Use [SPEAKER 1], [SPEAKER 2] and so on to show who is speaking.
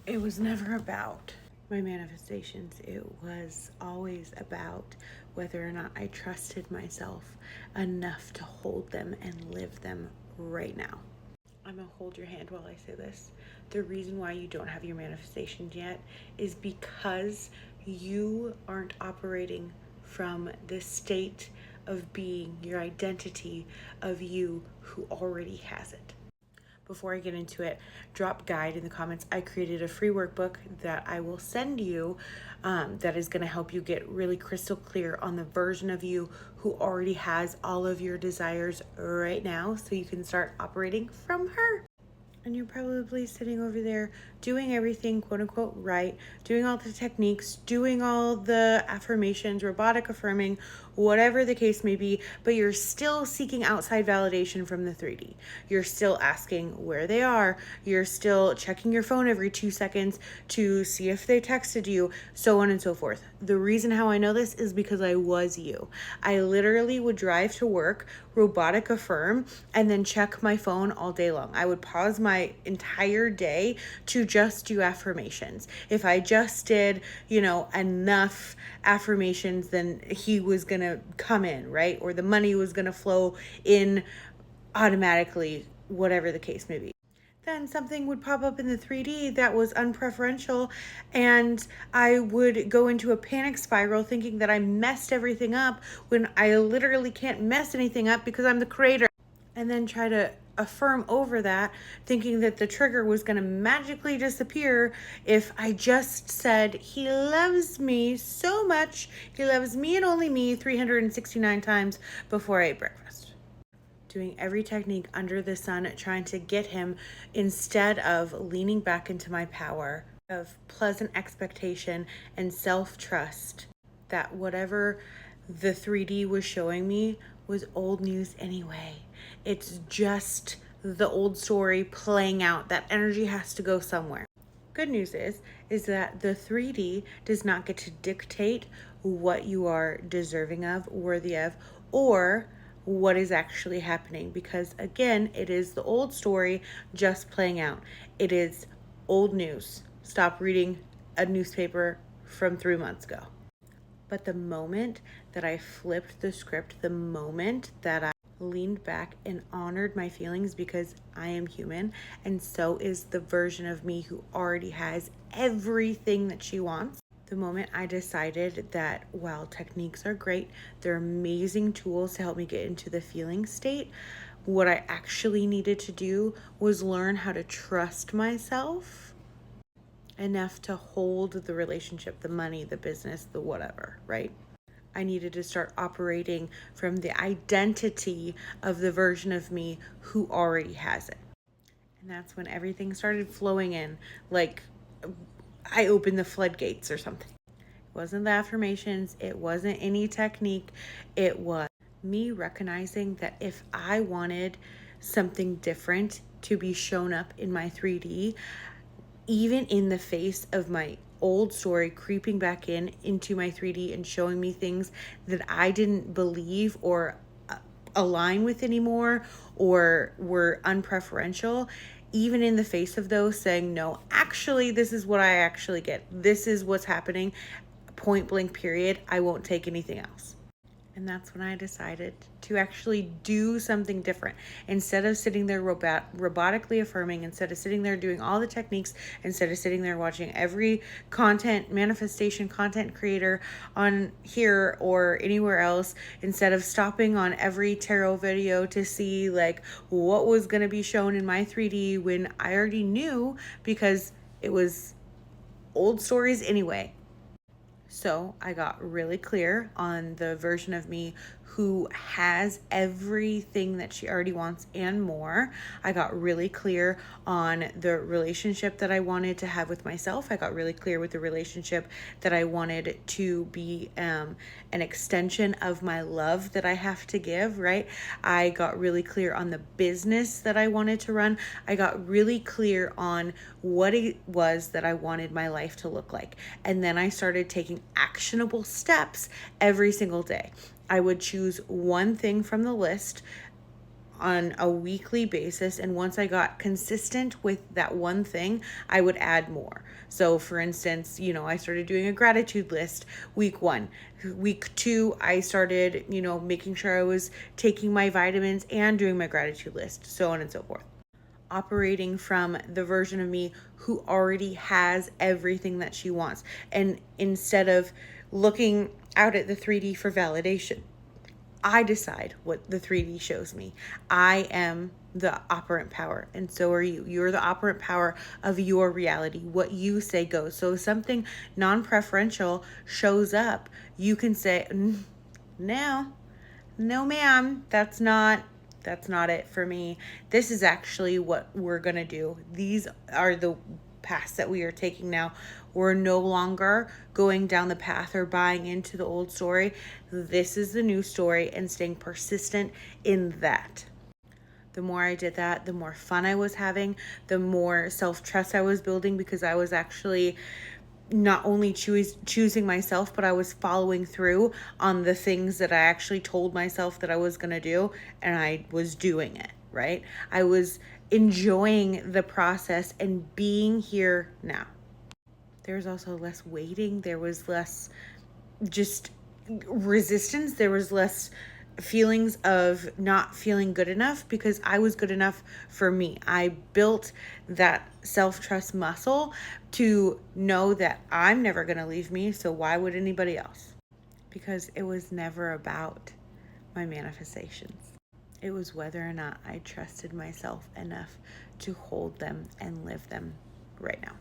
[SPEAKER 1] It was never about my manifestations. It was always about whether or not I trusted myself enough to hold them and live them right now. I'm gonna hold your hand while I say this. The reason why you don't have your manifestations yet is because you aren't operating from the state of being, your identity of you who already has it. Before I get into it, drop guide in the comments. I created a free workbook that I will send you that is going to help you get really crystal clear on the version of you who already has all of your desires right now, so you can start operating from her. And you're probably sitting over there doing everything quote unquote right, doing all the techniques, doing all the affirmations, robotic affirming, whatever the case may be, but you're still seeking outside validation from the 3D. You're still asking where they are. You're still checking your phone every 2 seconds to see if they texted you, so on and so forth. The reason how I know this is because I was you. I literally would drive to work, robotic affirm, and then check my phone all day long. I would pause my entire day to just do affirmations. If I just did, enough affirmations, then he was going to come in, right? Or the money was going to flow in automatically, whatever the case may be. Then something would pop up in the 3D that was unpreferential, and I would go into a panic spiral thinking that I messed everything up when I literally can't mess anything up because I'm the creator. And then try to affirm over that, thinking that the trigger was going to magically disappear if I just said, he loves me so much, he loves me and only me 369 times before I ate breakfast. Doing every technique under the sun, trying to get him, instead of leaning back into my power of pleasant expectation and self-trust that whatever the 3D was showing me was old news anyway. It's just the old story playing out. That energy has to go somewhere. Good news is that the 3D does not get to dictate what you are deserving of, worthy of, or what is actually happening, because again, it is the old story just playing out. It is old news. Stop reading a newspaper from 3 months ago. But the moment that I flipped the script, the moment that I leaned back and honored my feelings, because I am human and so is the version of me who already has everything that she wants. The moment I decided that while techniques are great, they're amazing tools to help me get into the feeling state, what I actually needed to do was learn how to trust myself enough to hold the relationship, the money, the business, the whatever, right? I needed to start operating from the identity of the version of me who already has it. And that's when everything started flowing in, like I opened the floodgates or something. It wasn't the affirmations, it wasn't any technique, it was me recognizing that if I wanted something different to be shown up in my 3D, even in the face of my old story creeping back into my 3D and showing me things that I didn't believe or align with anymore or were unpreferential, even in the face of those, saying, no, actually, this is what I actually get. This is what's happening. Point blank, period. I won't take anything else. And that's when I decided to actually do something different. Instead of sitting there robotically affirming, instead of sitting there doing all the techniques, instead of sitting there watching every manifestation content creator on here or anywhere else, instead of stopping on every tarot video to see like what was going to be shown in my 3D when I already knew, because it was old stories anyway. So I got really clear on the version of me who has everything that she already wants and more. I got really clear on the relationship that I wanted to have with myself. I got really clear with the relationship that I wanted to be an extension of my love that I have to give, right? I got really clear on the business that I wanted to run. I got really clear on what it was that I wanted my life to look like. And then I started taking actionable steps every single day. I would choose one thing from the list on a weekly basis. And once I got consistent with that one thing, I would add more. So for instance, I started doing a gratitude list week 1. Week 2, I started, making sure I was taking my vitamins and doing my gratitude list, so on and so forth. Operating from the version of me who already has everything that she wants. And instead of looking out at the 3D for validation, I decide what the 3D shows me. I am the operant power, and so are you. You're the operant power of your reality. What you say goes. So if something non-preferential shows up, you can say, no, ma'am, that's not it for me. This is actually what we're going to do. These are the paths that we are taking now. We're no longer going down the path or buying into the old story. This is the new story, and staying persistent in that. The more I did that, the more fun I was having, the more self-trust I was building, because I was actually not only choosing myself, but I was following through on the things that I actually told myself that I was going to do, and I was doing it, right? I was enjoying the process and being here now. There was also less waiting. There was less just resistance. There was less feelings of not feeling good enough, because I was good enough for me. I built that self-trust muscle to know that I'm never going to leave me, so why would anybody else? Because it was never about my manifestations. It was whether or not I trusted myself enough to hold them and live them right now.